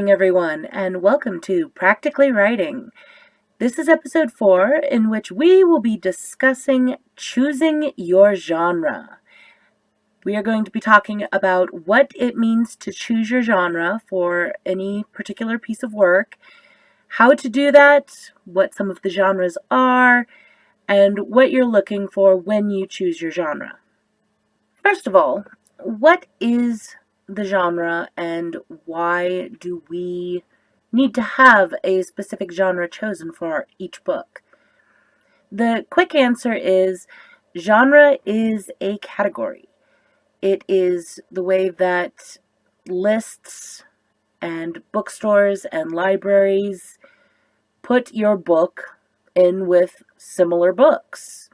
morning, everyone, and welcome to Practically Writing. This is episode 4, in which we will be discussing choosing your genre. We are going to be talking about what it means to choose your genre for any particular piece of work, how to do that, what some of the genres are, and what you're looking for when you choose your genre. First of all, what is the genre and why do we need to have a specific genre chosen for each book? The quick answer is genre is a category. It is the way that lists and bookstores and libraries put your book in with similar books.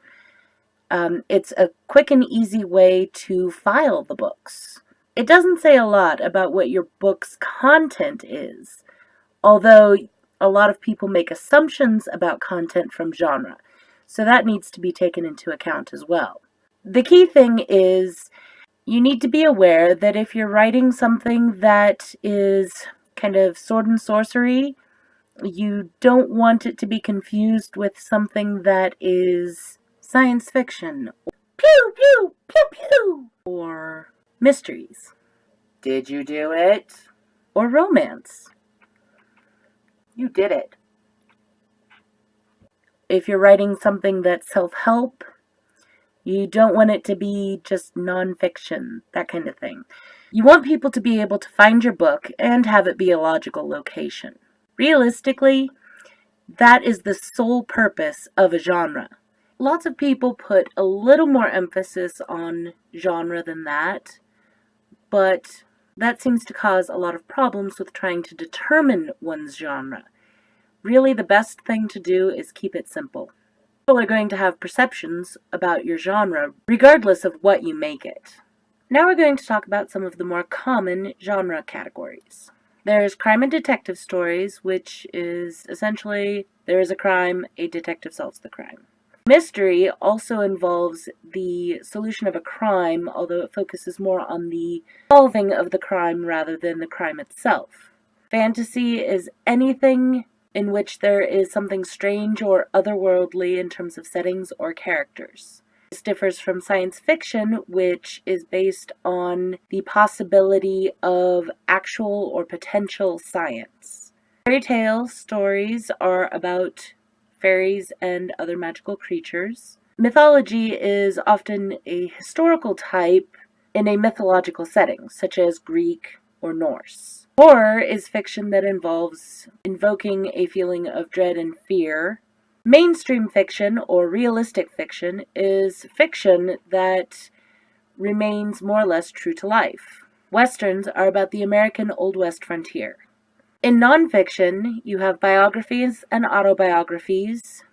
It's a quick and easy way to file the books. It doesn't say a lot about what your book's content is, although a lot of people make assumptions about content from genre, so that needs to be taken into account as well. The key thing is you need to be aware that if you're writing something that is kind of sword and sorcery, you don't want it to be confused with something that is science fiction, pew, pew, pew, pew, or mysteries. Did you do it? Or romance. You did it. If you're writing something that's self-help, you don't want it to be just nonfiction, that kind of thing. You want people to be able to find your book and have it be a logical location. Realistically, that is the sole purpose of a genre. Lots of people put a little more emphasis on genre than that, but that seems to cause a lot of problems with trying to determine one's genre. Really, the best thing to do is keep it simple. People are going to have perceptions about your genre, regardless of what you make it. Now we're going to talk about some of the more common genre categories. There's crime and detective stories, which is essentially there is a crime, a detective solves the crime. Mystery also involves the solution of a crime, although it focuses more on the solving of the crime rather than the crime itself. Fantasy is anything in which there is something strange or otherworldly in terms of settings or characters. This differs from science fiction, which is based on the possibility of actual or potential science. Fairy tale stories are about fairies and other magical creatures. Mythology is often a historical type in a mythological setting, such as Greek or Norse. Horror is fiction that involves invoking a feeling of dread and fear. Mainstream fiction, or realistic fiction, is fiction that remains more or less true to life. Westerns are about the American Old West frontier. In nonfiction, you have biographies and autobiographies,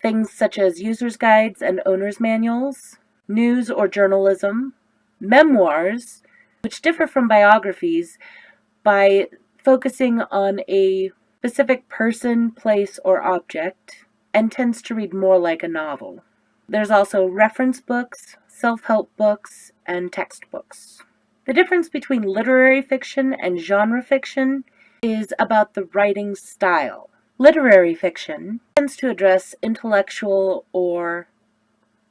things such as user's guides and owner's manuals, news or journalism, memoirs, which differ from biographies by focusing on a specific person, place, or object, and tends to read more like a novel. There's also reference books, self-help books, and textbooks. The difference between literary fiction and genre fiction is about the writing style. Literary fiction tends to address intellectual or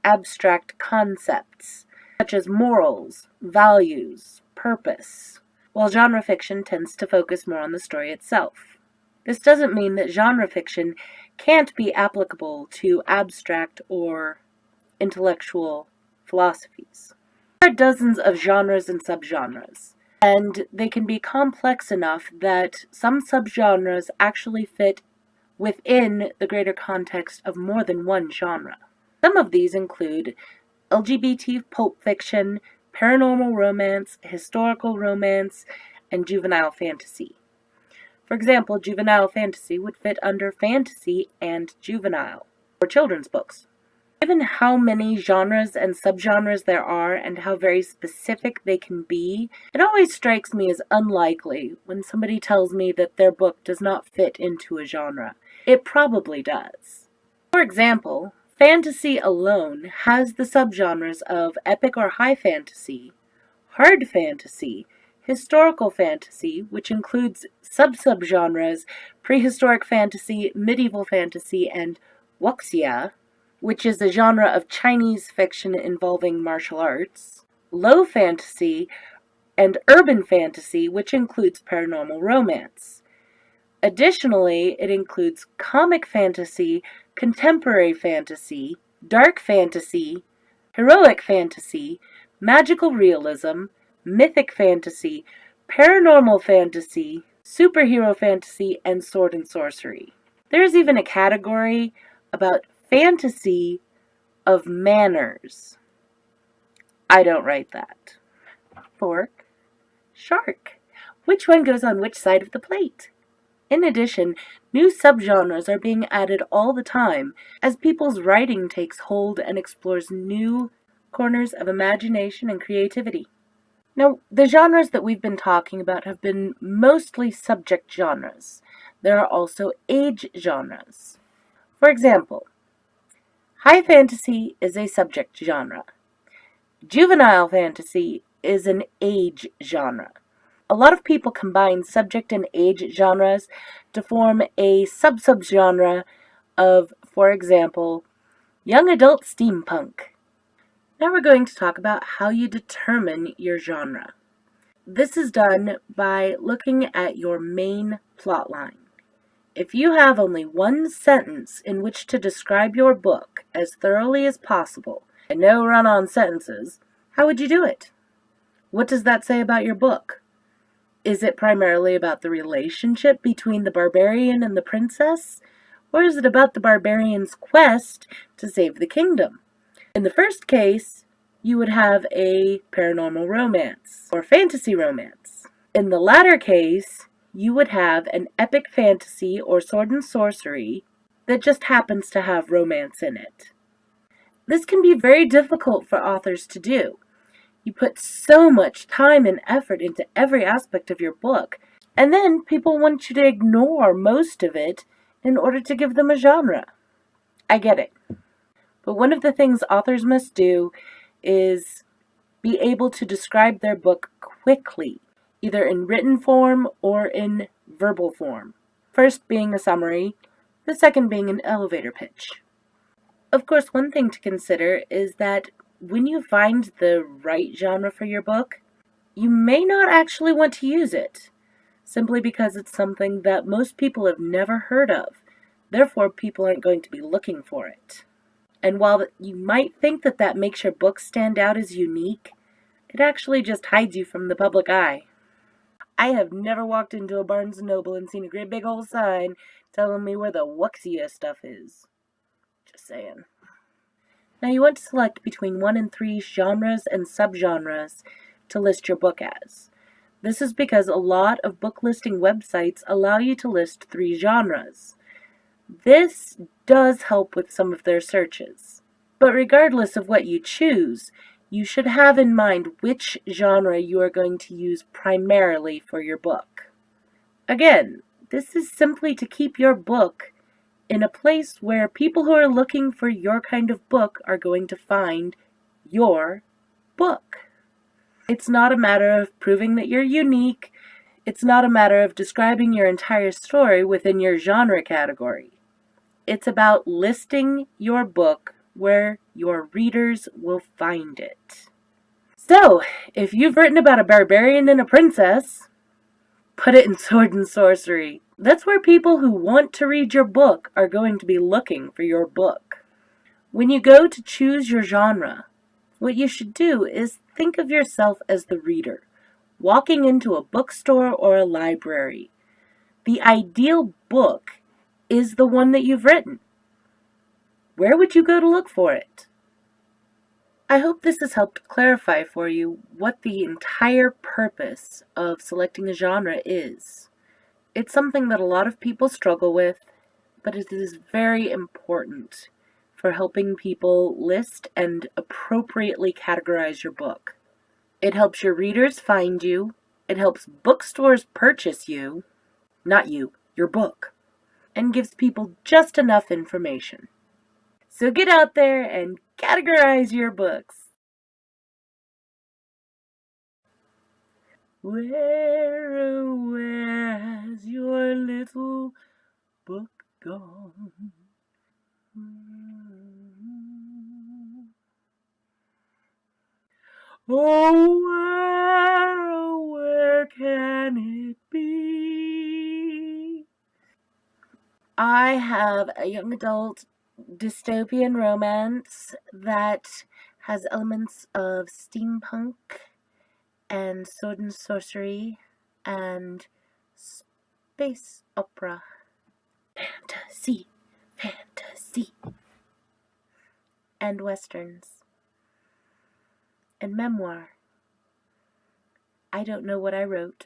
abstract concepts, such as morals, values, purpose, while genre fiction tends to focus more on the story itself. This doesn't mean that genre fiction can't be applicable to abstract or intellectual philosophies. There are dozens of genres and subgenres, and they can be complex enough that some subgenres actually fit within the greater context of more than one genre. Some of these include LGBT pulp fiction, paranormal romance, historical romance, and juvenile fantasy. For example, juvenile fantasy would fit under fantasy and juvenile, or children's books. Given how many genres and subgenres there are and how very specific they can be, it always strikes me as unlikely when somebody tells me that their book does not fit into a genre. It probably does. For example, fantasy alone has the subgenres of epic or high fantasy, hard fantasy, historical fantasy, which includes sub-subgenres, prehistoric fantasy, medieval fantasy, and wuxia, which is a genre of Chinese fiction involving martial arts, low fantasy, and urban fantasy, which includes paranormal romance. Additionally, it includes comic fantasy, contemporary fantasy, dark fantasy, heroic fantasy, magical realism, mythic fantasy, paranormal fantasy, superhero fantasy, and sword and sorcery. There's even a category about fantasy of manners. I don't write that. Fork, shark. Which one goes on which side of the plate? In addition, new subgenres are being added all the time as people's writing takes hold and explores new corners of imagination and creativity. Now, the genres that we've been talking about have been mostly subject genres. There are also age genres. For example, high fantasy is a subject genre. Juvenile fantasy is an age genre. A lot of people combine subject and age genres to form a sub-subgenre of, for example, young adult steampunk. Now we're going to talk about how you determine your genre. This is done by looking at your main plotline. If you have only one sentence in which to describe your book as thoroughly as possible, and no run-on sentences, how would you do it? What does that say about your book? Is it primarily about the relationship between the barbarian and the princess? Or is it about the barbarian's quest to save the kingdom? In the first case, you would have a paranormal romance or fantasy romance. In the latter case, you would have an epic fantasy or sword and sorcery that just happens to have romance in it. This can be very difficult for authors to do. You put so much time and effort into every aspect of your book, and then people want you to ignore most of it in order to give them a genre. I get it. But one of the things authors must do is be able to describe their book quickly, either in written form or in verbal form. First being a summary, the second being an elevator pitch. Of course, one thing to consider is that when you find the right genre for your book, you may not actually want to use it, simply because it's something that most people have never heard of. Therefore, people aren't going to be looking for it. And while you might think that that makes your book stand out as unique, it actually just hides you from the public eye. I have never walked into a Barnes & Noble and seen a great big old sign telling me where the wuxia stuff is. Just saying. Now you want to select between 1 and 3 genres and subgenres to list your book as. This is because a lot of book listing websites allow you to list 3 genres. This does help with some of their searches. But regardless of what you choose, you should have in mind which genre you are going to use primarily for your book. Again, this is simply to keep your book in a place where people who are looking for your kind of book are going to find your book. It's not a matter of proving that you're unique. It's not a matter of describing your entire story within your genre category. It's about listing your book where your readers will find it. So, if you've written about a barbarian and a princess, put it in sword and sorcery. That's where people who want to read your book are going to be looking for your book. When you go to choose your genre, what you should do is think of yourself as the reader, walking into a bookstore or a library. The ideal book is the one that you've written. Where would you go to look for it? I hope this has helped clarify for you what the entire purpose of selecting a genre is. It's something that a lot of people struggle with, but it is very important for helping people list and appropriately categorize your book. It helps your readers find you, it helps bookstores purchase you, not you, your book, and gives people just enough information. So get out there and categorize your books. Where, oh, where has your little book gone? Oh, where can it be? I have a young adult dystopian romance that has elements of steampunk and sword and sorcery and space opera. Fantasy, fantasy, and westerns, and memoir. I don't know what I wrote.